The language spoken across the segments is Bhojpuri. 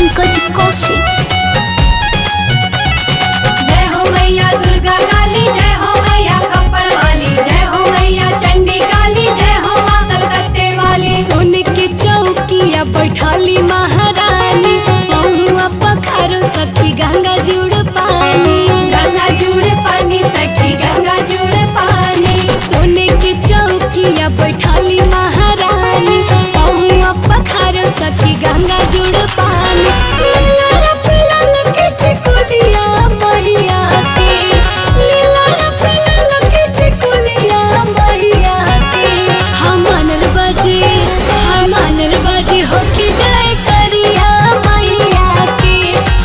पंकज कौशिक। जय हो मैया दुर्गा काली, जय हो मैया खप्पड़ वाली, जय हो मैया चंडी काली, जय हो माँ कलकत्ते वाली। सोने के चौकिया बैठाली महारानी, पहुआ पखारो सखी गंगा जुड़ पानी। गंगा जुड़ पानी सखी गंगा जुड़ पानी। सोने के चौकिया बैठाली महारानी, पहुआ पखारो सखी गंगा जुड़ पानी। लीला रप लाल के टिकुलिया मैया के, लीला रप लाल के टिकुलिया मैया के। हम मानल बाजी होके जाए करिया मैया के।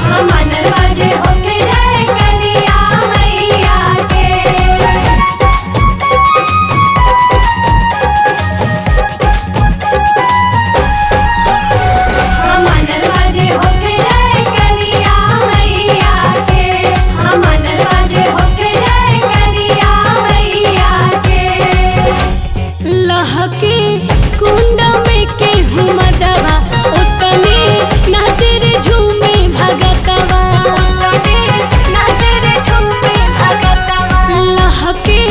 हम मानल बाजे होके जय कलिया मैया के। हम मानल बाजे होके जय कलिया मैया के। हम मानल बाजे होके जय कलिया मैया के। लहके कुंड में केहू मदवा, उतने नाचे रे झूमे भगतवा। लहके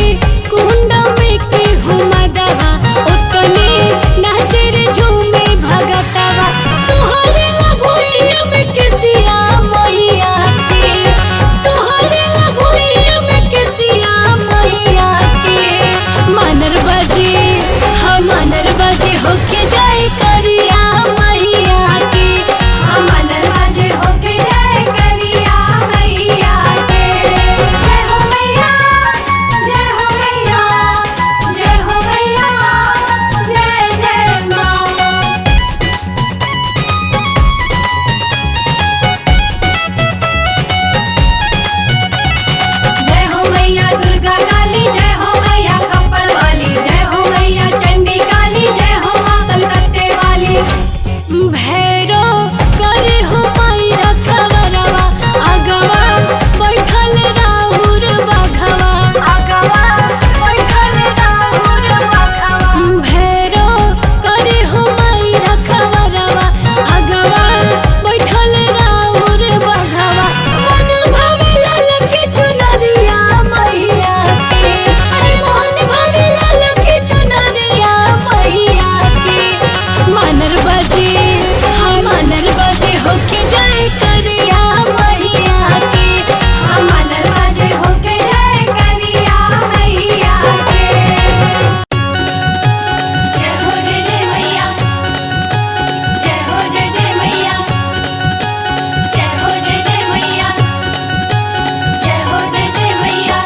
कुंड में केहू मदवा, उतने नाचे रे झूमे भगतवा। सोहरेला भुइया में केसिया मैया के, सोहरेला भुइया में केसिया मैया के। मानर बाजी होके जाए करिया मैया के। हम मानल बाजे होके जय कलिया मैया के। जय हो मैया, जय हो मैया, जय हो मैया, जय जय माँ। जय हो मैया दुर्गा काली, जय हो मैया खप्पड़ वाली, जय हो मैया चंडी काली, जय हो माँ कलकत्ते वाली। भैरो करे हो माई रखवरवा, अगवा बैठल राहुर बाघवा। भैरो करे हो माई रखवरवा, अगवा बैठल राहुर बाघवा। मन भावे लाल के चुनरिया मैया के, अरे मन भावे लाल के चुनरिया मैया के। मानर बाजी होके जाए करिया मैया के। हम मानल बाजे होके जय कलिया मैया के। जय हो जय जय मैया, जय हो जय जय मैया, जय हो जय जय मैया, जय हो जय जय मैया।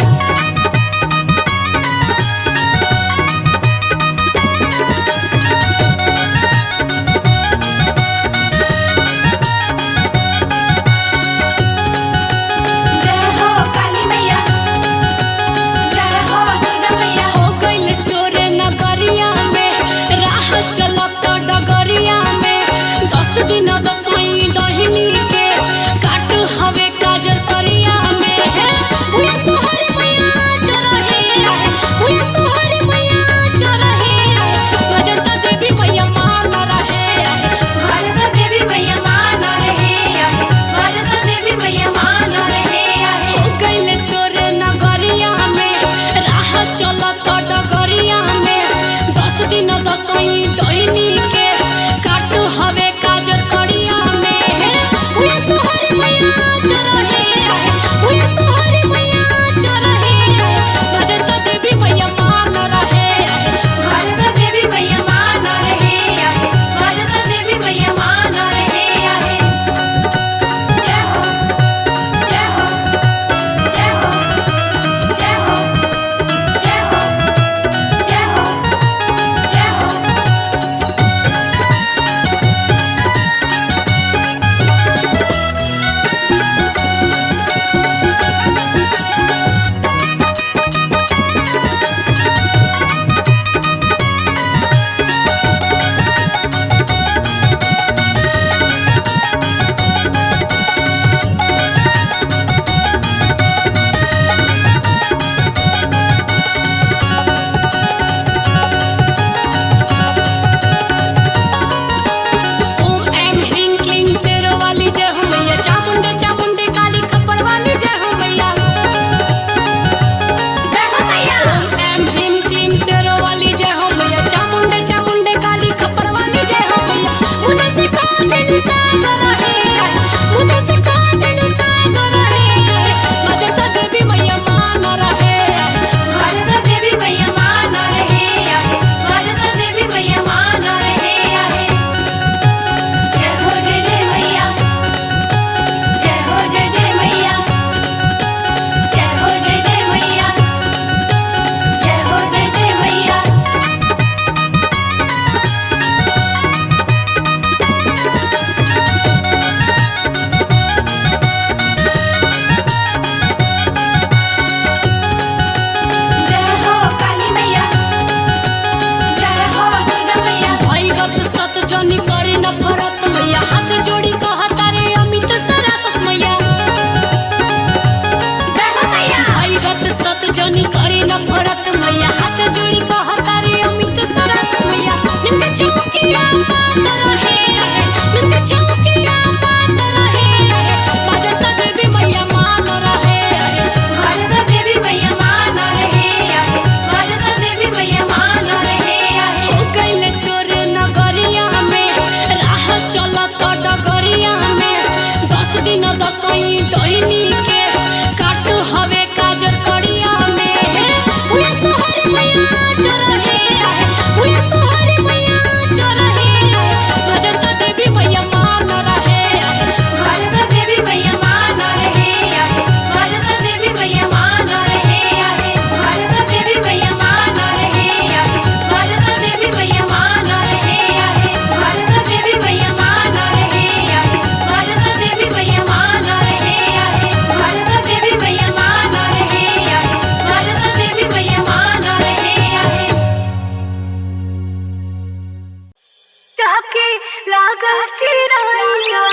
लागल चिराइया।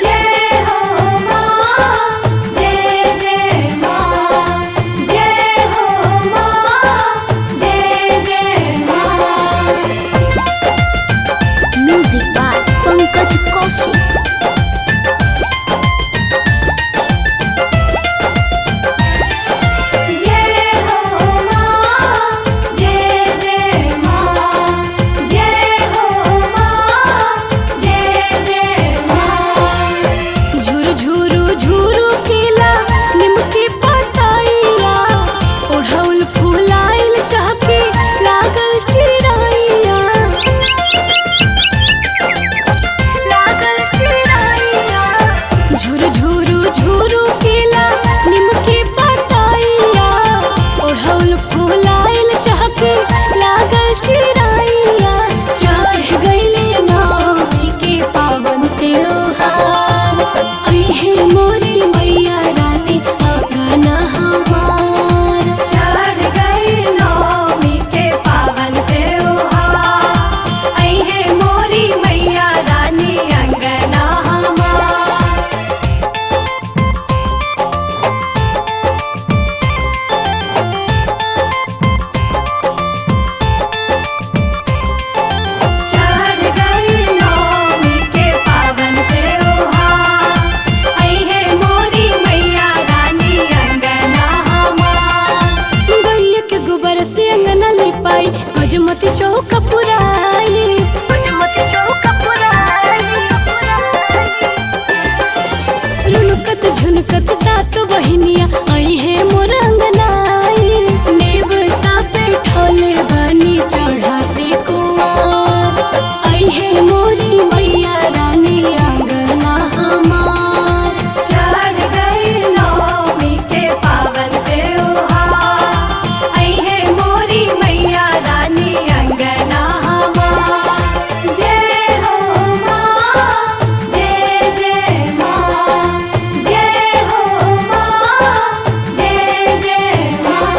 जय हो माँ, जय जय माँ, जय हो माँ, जय जय माँ। Music by Pankaj Kaushik. जय हो माँ, जय जय माँ, जय हो माँ, जय जय माँ। झुरु झुरु झुरु केला निमकी पताइया, ओढ़ौल फुलाइल चहके लागल चिराइया। लागल चिराइया। झुरु झुरु झुरु केला निमकी पताइया, ओढ़ौल फुलाइल चहके लागल चिराइया। चढ़ गइले नौमी के पावन त्योहार, अइहे मोरी मैया रानी आंगना हमार। चढ़ गई नौमी के पावन त्योहार, अइहे मोरी मैया रानी अंगना हमार। चढ़ गई नौमी के पावन त्योहार, अइहे मोरी मैया रानी अंगना हमार। गैया के गोबर से अंगना लिपाई, गजमती चौका पुराई। गजमती चौका पुराई। रुनकत झुनकत सात बहिनिया अइहे मोर अंगनाई। नेवता पे ठोले बनी चढ़ाते कुआर, अइहे मोरी मैया रानी अंगना हमार। चढ़ गई नौमी के पावन त्योहार, अइहे मोरी मैया रानी अंगना हमार। जय हो माँ, जय जय माँ, जय हो माँ, जय जय माँ।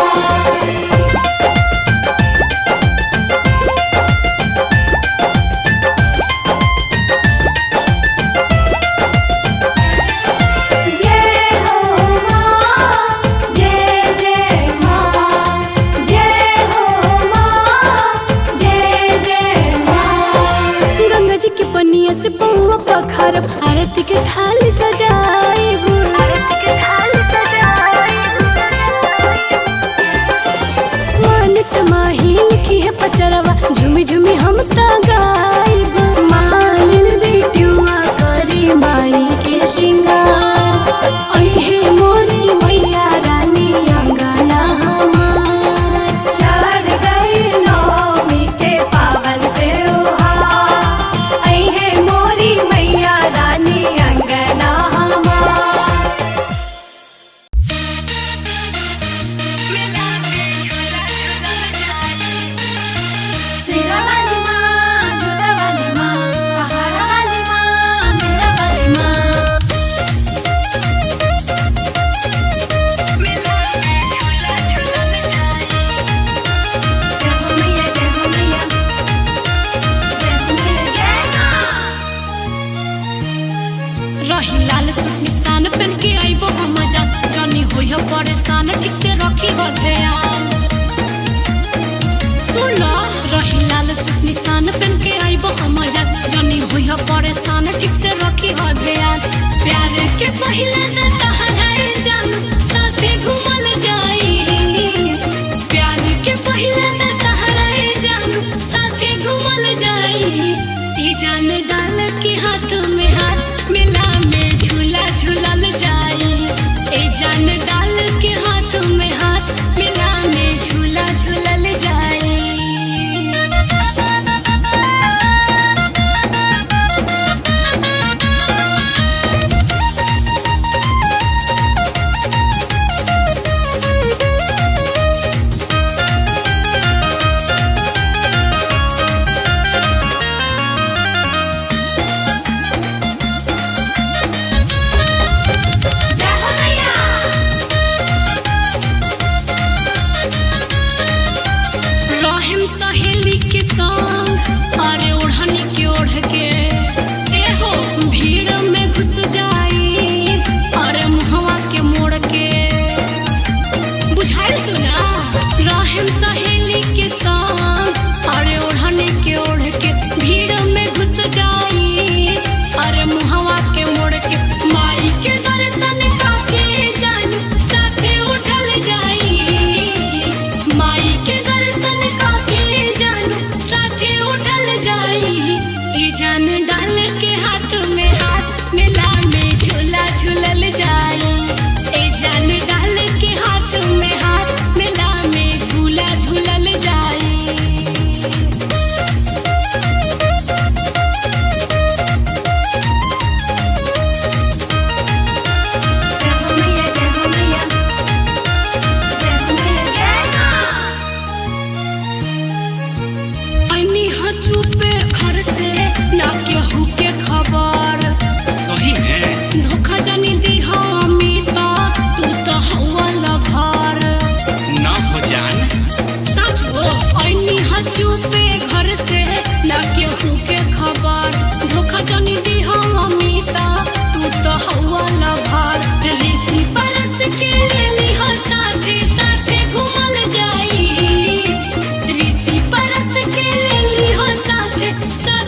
जय हो माँ, जय जय माँ, जय हो माँ, जय जय माँ। गंगा जी के पनिया से पौवा पखारब, आरती के थाली सजाइब। आरती के थाली सजाइब। मन समाही लिखी है पचरवा, झुमी झुमी हम ता गाइब। मालिन बेटियुआ करी माई के श्रृंगार, अइहे मोरी मैया रानी अंगना हमार। चढ़ गई नौमी के पावन त्योहार, अइहे मोरी मैया रानी अंगना हमार। सिरा वाली माँ, झूला वाली माँ, पहाड़ा वाली माँ, मेरा वाली माँ। जय हो मैया, जय हो मैया, जय हो मैया, जय माँ। रही लाल सूट निशान पहन के आइबो हम जा, जनी होइहो परेशान ठीक से रखी हो ध्यान। सुन लो, रही लाल सूट निशान पहन के आइबो हम जा, जनी होइहो परेशान ठीक से रखी हो ध्यान। प्यार के पहिले न सहाराए जान, साथे घूमल जाई। प्यार के पहिले न सहाराए जान, साथे घूमल जाई। ई जान डाल के हाथ में हाथ मिला में झूला झूलल जाई। ए जान डाल के हाथ में हाथ मिला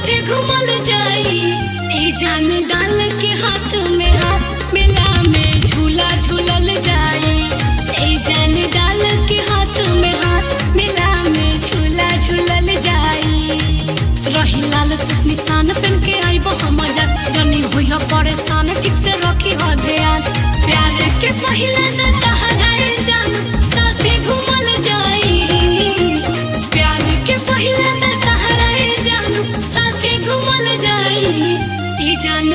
साथे घूमल जाई। ए जान डाल के हाथ में हाथ मिला में झूला झूलल जाई। ए जान डाल के हाथ में हाथ मिला में झूला झूलल जाई। रही लाल सूट निशान पहन के आइबो हम जनी होई परेशान ठीक से रखी हो ध्यान। प्यार के पहिला दशहरा जान साथे घूमल जाई। प्यार के पहिला दशहरा जान साथे घूमल जाई। ई जान